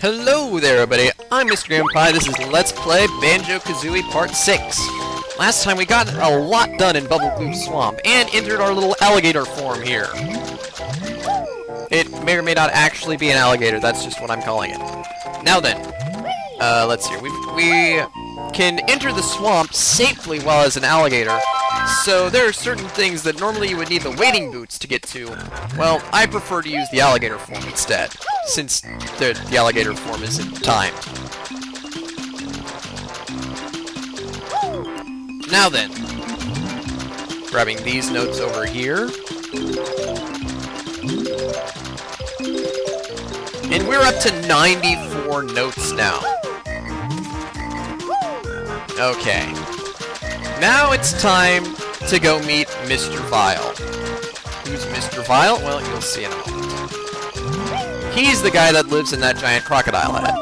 Hello there, everybody. I'm Mr. Grandpa. This is Let's Play Banjo-Kazooie Part 6. Last time we got a lot done in Bubblegloop Swamp and entered our little alligator form here. It may or may not actually be an alligator. That's just what I'm calling it. Now then, let's see. We can enter the swamp safely while as an alligator. So there are certain things that normally you would need the wading boots to get to. Well, I prefer to use the alligator form instead, since the alligator form isn't timed. Now then, grabbing these notes over here. And we're up to 94 notes now. Okay. Now it's time to go meet Mr. Vile. Who's Mr. Vile? Well, you'll see in a moment. He's the guy that lives in that giant crocodile head.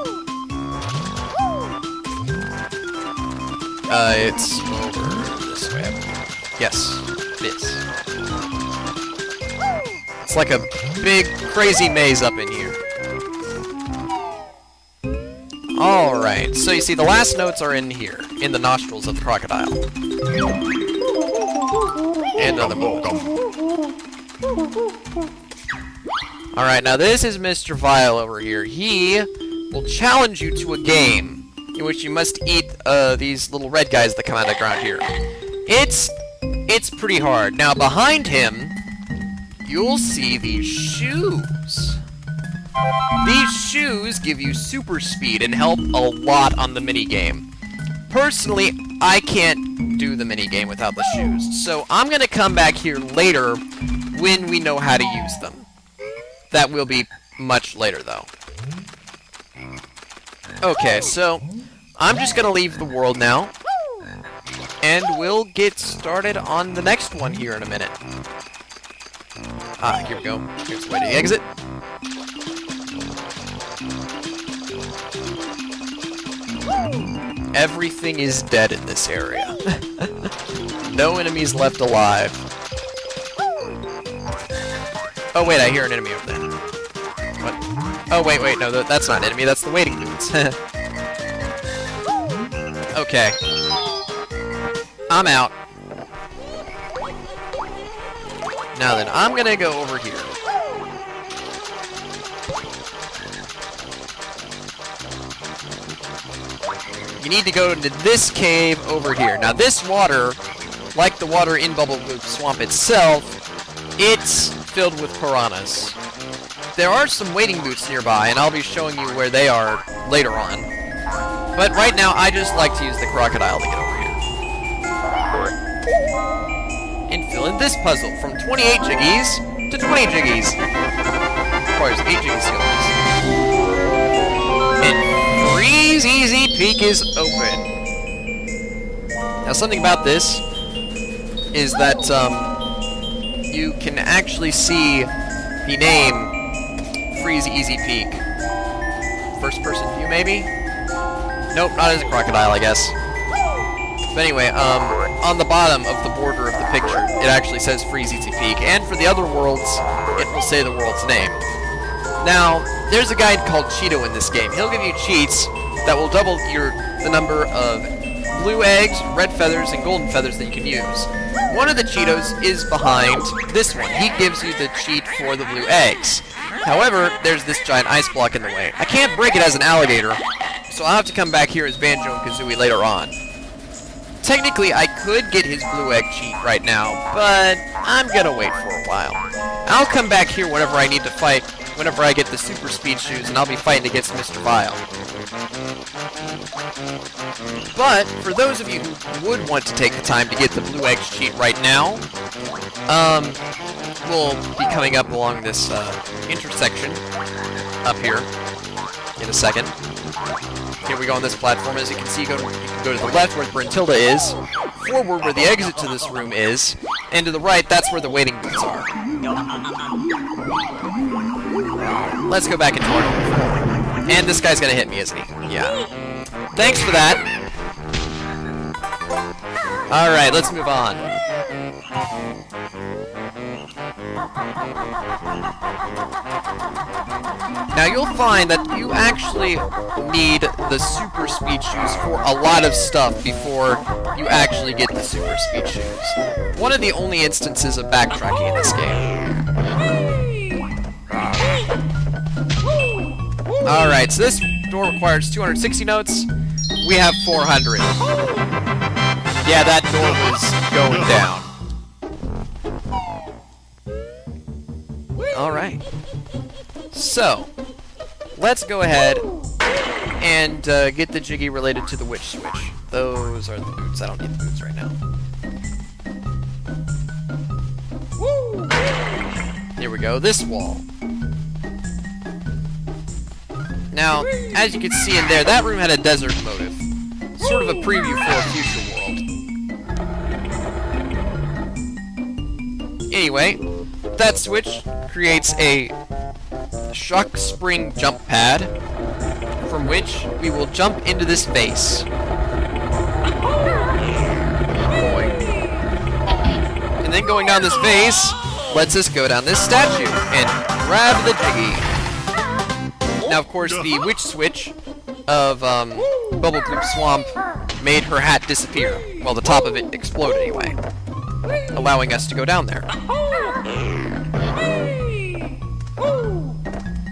It's over this way. Yes, this. It's like a big, crazy maze up in here. Alright, so you see the last notes are in here, in the nostrils of the crocodile. And on the bubblegum. Alright, now this is Mr. Vile over here. He will challenge you to a game in which you must eat these little red guys that come out of the ground here. It's pretty hard. Now behind him, you'll see these shoes. These shoes give you super speed and help a lot on the minigame. Personally, I can't do the minigame without the shoes, so I'm going to come back here later when we know how to use them. That will be much later, though. Okay, so I'm just going to leave the world now, and we'll get started on the next one here in a minute. Ah, here we go. Here's the way to the exit. Everything is dead in this area. No enemies left alive. Oh wait, I hear an enemy over there. What? Oh wait, no, that's not an enemy, that's the wading boots. Okay. I'm out. Now then, I'm gonna go over here. You need to go into this cave over here. Now this water, like the water in Bubblegloop Swamp itself, it's filled with piranhas. There are some wading boots nearby, and I'll be showing you where they are later on. But right now, I just like to use the crocodile to get over here. And fill in this puzzle from 28 jiggies to 20 jiggies. Requires 8 jiggy skills. And Freezeezy Peak is open. Now something about this is that you can actually see the name Freezeezy Peak. First person view maybe? Nope, not as a crocodile I guess. But anyway, on the bottom of the border of the picture it actually says Freezeezy Peak, and for the other worlds it will say the world's name. Now, there's a guide called Cheeto in this game. He'll give you cheats that will double the number of blue eggs, red feathers, and golden feathers that you can use. One of the Cheetos is behind this one. He gives you the cheat for the blue eggs. However, there's this giant ice block in the way. I can't break it as an alligator, so I'll have to come back here as Banjo and Kazooie later on. Technically, I could get his blue egg cheat right now, but I'm gonna wait for a while. I'll come back here whenever I need to fight, whenever I get the super speed shoes, and I'll be fighting against Mr. Vile. But, for those of you who would want to take the time to get the blue eggs cheat right now, we'll be coming up along this intersection up here in a second. Here we go on this platform. As you can see, you can go to the left where Brentilda is, forward where the exit to this room is, and to the right, that's where the wading boots are. Let's go back into our normal form. And this guy's gonna hit me, isn't he? Yeah. Thanks for that. Alright, let's move on. Now you'll find that you actually need the super speed shoes for a lot of stuff before you actually get the super speed shoes. One of the only instances of backtracking in this game. Alright, so this door requires 260 notes. We have 400. Yeah, that door was going down. Alright. So, let's go ahead and get the Jiggy related to the witch switch. Those are the boots. I don't need the boots right now. Here we go. This wall. Now, as you can see in there, that room had a desert motif. Sort of a preview for a future world. Anyway, that switch creates a shock spring jump pad, from which we will jump into this vase. Boy. And then going down this vase lets us go down this statue and grab the Jiggy. Now, of course, the witch switch of Bubblegloop Swamp made her hat disappear. Well, the top of it exploded anyway, allowing us to go down there.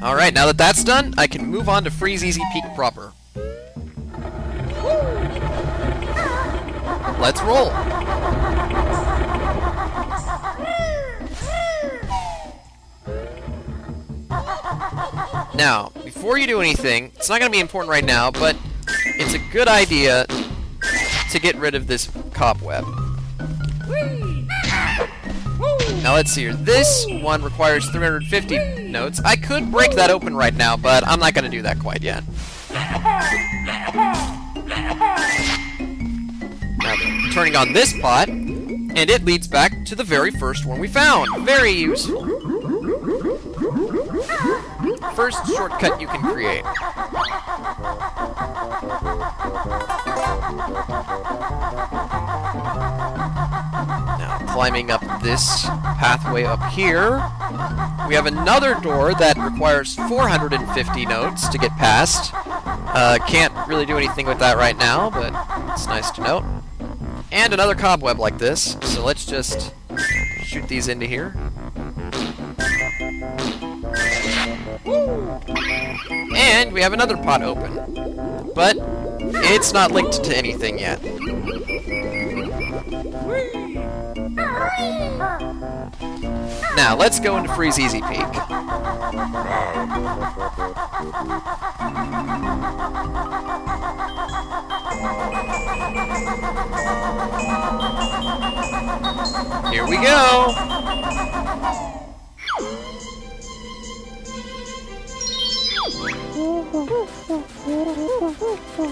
Alright, now that that's done, I can move on to Freezeezy Peak proper. Let's roll! Now, before you do anything, it's not going to be important right now, but it's a good idea to get rid of this cobweb. Now let's see here. This one requires 350 notes. I could break that open right now, but I'm not going to do that quite yet. Now, turning on this pot, and it leads back to the very first one we found. Very useful. First shortcut you can create. Now, climbing up this pathway up here, we have another door that requires 450 notes to get past. Can't really do anything with that right now, but it's nice to note. And another cobweb like this, so let's just shoot these into here. And we have another pot open, but it's not linked to anything yet. Now, let's go into Freezeezy Peak. Here we go!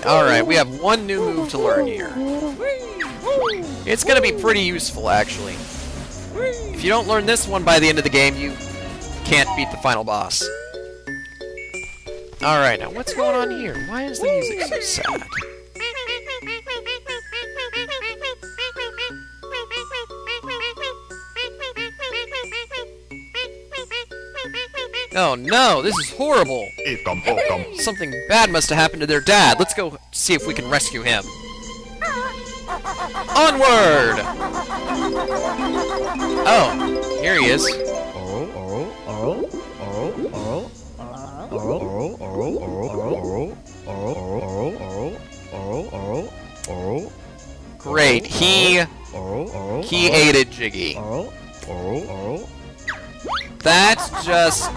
Alright, we have one new move to learn here. It's gonna be pretty useful, actually. If you don't learn this one by the end of the game, you can't beat the final boss. Alright, now what's going on here? Why is the music so sad? Oh no, this is horrible! Something bad must have happened to their dad. Let's go see if we can rescue him. Onward! Oh, here he is. Great, he ate Jiggy. That's just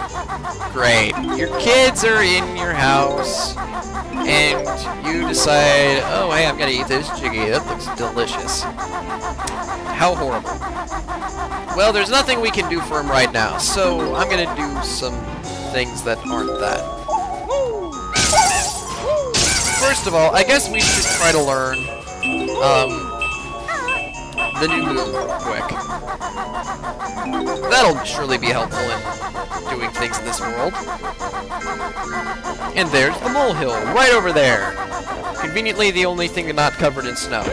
great. Your kids are in your house, and you decide, oh hey, I'm gonna eat this Jiggy, that looks delicious. How horrible. Well, there's nothing we can do for him right now, so I'm gonna do some things that aren't that. First of all, I guess we should try to learn, the new move quick. That'll surely be helpful in doing things in this world. And there's the molehill, right over there. Conveniently, the only thing not covered in snow.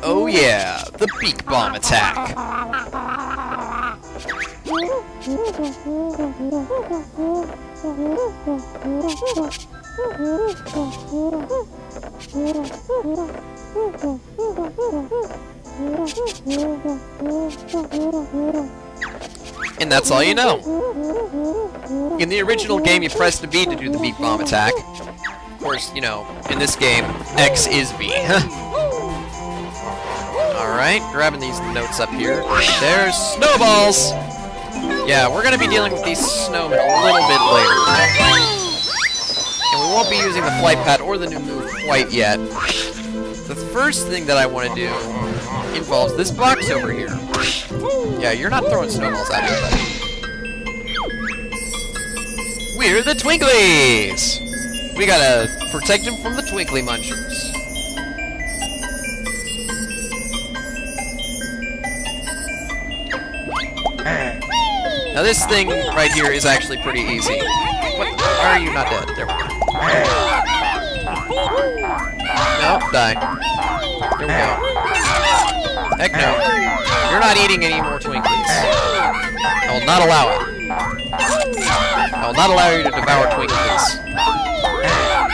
Oh yeah, the Beak Bomb attack. And that's all you know. In the original game, you pressed B to do the Beak Bomb attack. Of course, you know, in this game, X is B. Alright, grabbing these notes up here. There's snowballs! Yeah, we're gonna be dealing with these snowmen a little bit later. And we won't be using the flight pad or the new move quite yet. The first thing that I want to do involves this box over here. Yeah, you're not throwing snowballs at me, buddy. We're the Twinklies! We gotta protect him from the Twinkly Munchers. Now this thing right here is actually pretty easy. What? Why are you not dead? There we go. No, die. There we go. Heck no. You're not eating any more Twinklies. I will not allow it. I will not allow you to devour Twinklies.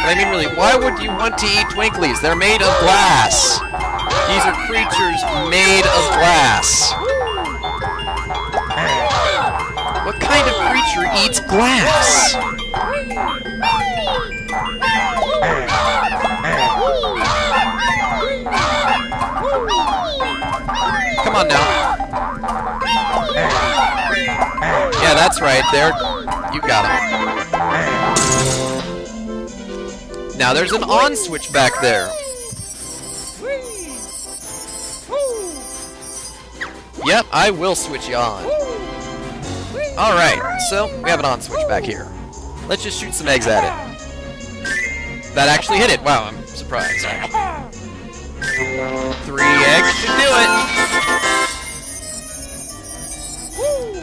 But I mean really, why would you want to eat Twinklies? They're made of glass. These are creatures made of glass. What kind of creature eats glass? Come on now. Yeah, that's right. There, you got him. Now there's an on switch back there. Yep, I will switch you on. Alright, so we have an on switch back here. Let's just shoot some eggs at it. That actually hit it. Wow, I'm surprised. 3 eggs should do it.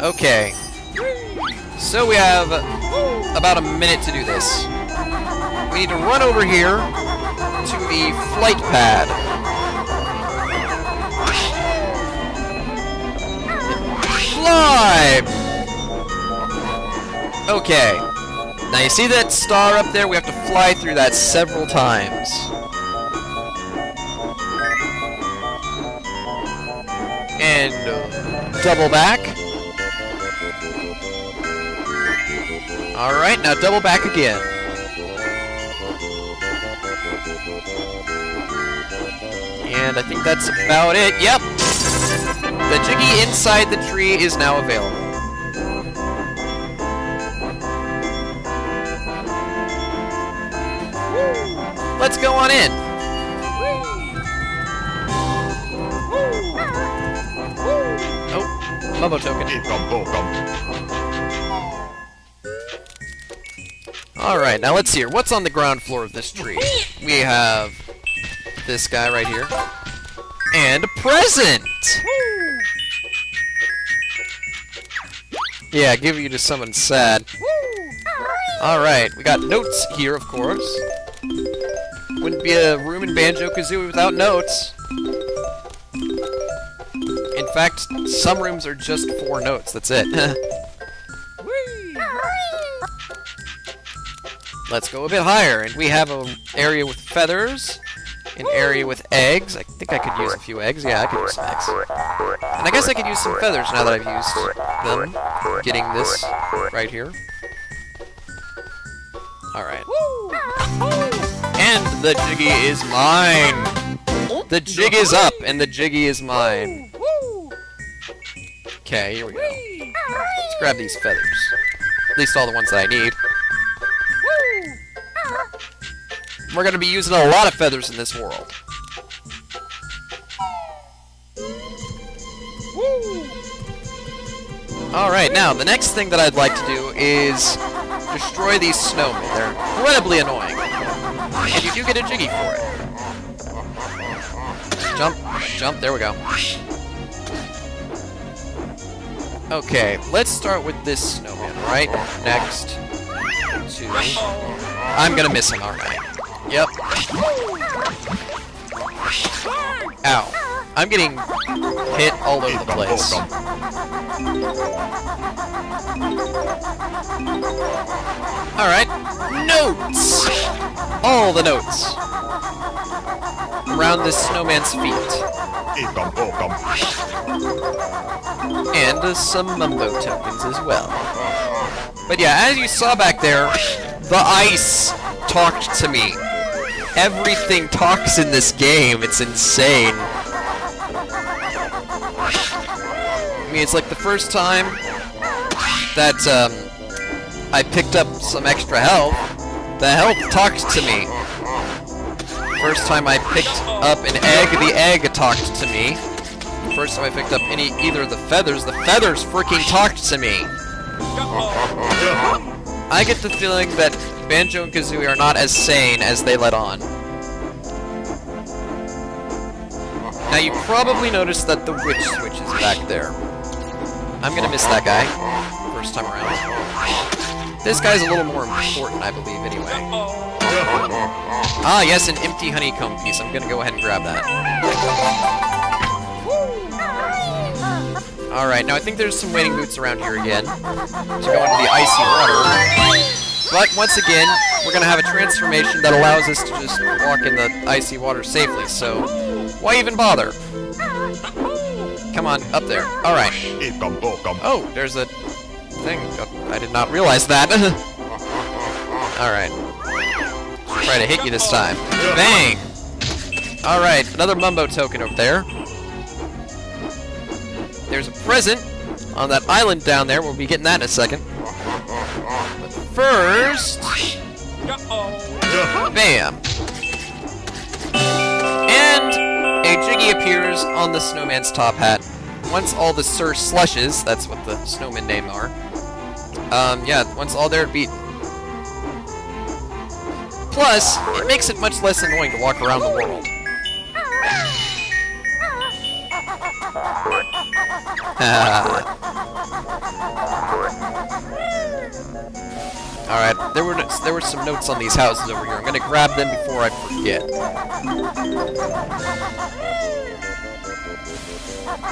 Okay. So we have about a minute to do this. We need to run over here to the flight pad. Fly! Okay. Now you see that star up there? We have to fly through that several times. And double back. Alright, now double back again. And I think that's about it. Yep! The Jiggy inside the tree is now available. Let's go on in. Oh, Bubbo token. Alright, now let's see here. What's on the ground floor of this tree? We have this guy right here. And a present! Yeah, give you to someone sad. Alright, we got notes here, of course. Wouldn't be a room in Banjo-Kazooie without notes. In fact, some rooms are just 4 notes, that's it. Let's go a bit higher, and we have an area with feathers, an area with eggs. I think I could use a few eggs. Yeah, I could use some eggs. And I guess I could use some feathers now that I've used them. Getting this right here. Alright. And the Jiggy is mine! The jig is up, and the Jiggy is mine. Okay, here we go. Let's grab these feathers. At least all the ones that I need. We're going to be using a lot of feathers in this world. Alright, now, the next thing that I'd like to do is destroy these snowmen. They're incredibly annoying. And you do get a Jiggy for it. Jump, jump, there we go. Okay, let's start with this snowman right next to... I'm gonna miss him, aren't I? Yep. Ow. I'm getting hit all over the place. Alright, notes! All the notes. Around this snowman's feet. And some mumbo tokens as well. But yeah, as you saw back there, the ice talked to me. Everything talks in this game, it's insane. I mean, it's like the first time that I picked up some extra health, the health talked to me. First time I picked up an egg, the egg talked to me. First time I picked up either of the feathers freaking talked to me. I get the feeling that Banjo and Kazooie are not as sane as they let on. Now you probably noticed that the witch switch is back there. I'm gonna miss that guy. First time around. This guy's a little more important, I believe, anyway. Ah, yes, an empty honeycomb piece. I'm gonna go ahead and grab that. Alright, now I think there's some waiting boots around here again to go into the icy water. But once again, we're gonna have a transformation that allows us to just walk in the icy water safely, so why even bother? Come on, up there. Alright. Oh, there's a thing. I did not realize that. Alright. Try to hit you this time. Bang! Alright, another mumbo token over there. There's a present on that island down there. We'll be getting that in a second. But first... Bam! And a Jiggy appears on the snowman's top hat. Once all the Sir Slushes, that's what the snowmen name are, yeah, once all they're beaten. Plus, it makes it much less annoying to walk around the world. Alright, there were some notes on these houses over here. I'm gonna grab them before I forget.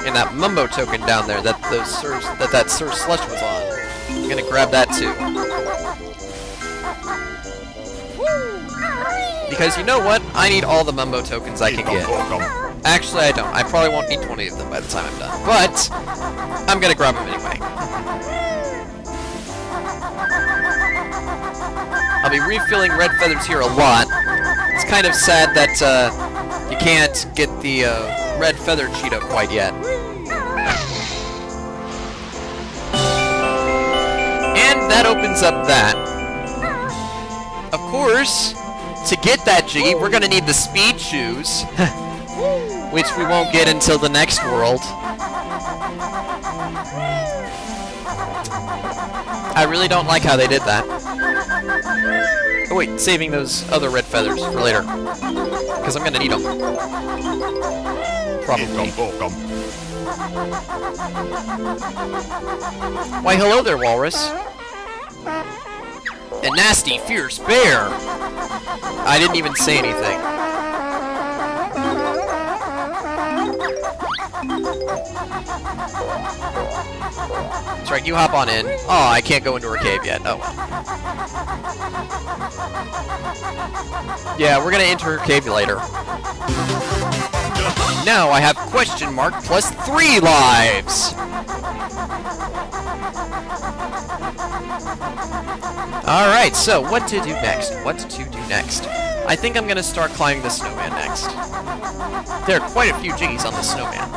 And that mumbo token down there that that Sir Slush was on. I'm gonna grab that too. Because you know what? I need all the mumbo tokens I can get. Actually, I don't. I probably won't need 20 of them by the time I'm done. But I'm gonna grab them anyway. I'll be refilling red feathers here a lot. It's kind of sad that you can't get the red feather Cheeto quite yet. And that opens up that. Of course, to get that Jiggy, we're gonna need the speed shoes, which we won't get until the next world. I really don't like how they did that. Oh wait, saving those other red feathers for later. Because I'm gonna need them. Probably. Why, hello there, Walrus. A nasty, fierce bear! I didn't even say anything. That's right, you hop on in. Oh, I can't go into her cave yet. Oh well. Yeah, we're gonna enter her cave later. Now I have question mark plus 3 lives! Alright, so what to do next? What to do next? I think I'm gonna start climbing the snowman next. There are quite a few Jiggies on the snowman.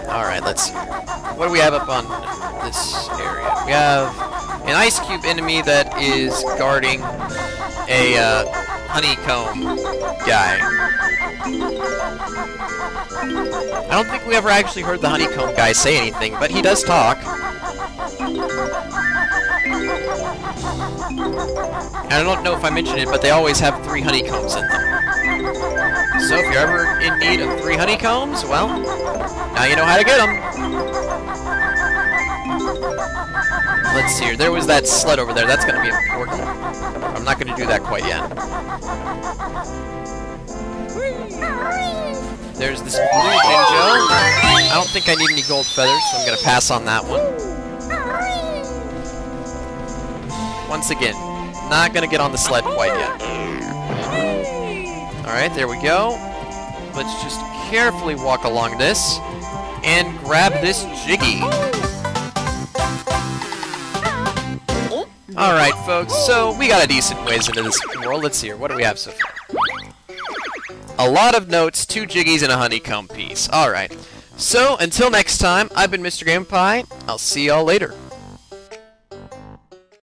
Alright, let's see. What do we have up on this area? We have an ice cube enemy that is guarding a honeycomb guy. I don't think we ever actually heard the honeycomb guy say anything, but he does talk. And I don't know if I mentioned it, but they always have 3 honeycombs in them. So if you're ever in need of 3 honeycombs, well, now you know how to get them. Let's see here. There was that sled over there. That's going to be important. I'm not going to do that quite yet. There's this blue Banjo. I don't think I need any gold feathers, so I'm going to pass on that one. Once again, not going to get on the sled quite yet. Alright, there we go. Let's just carefully walk along this and grab this Jiggy. Alright, folks, so we got a decent ways into this world. Let's see here. What do we have so far? A lot of notes, 2 Jiggies, and a honeycomb piece. Alright. So, until next time, I've been Mr. Game Pie. I'll see y'all later.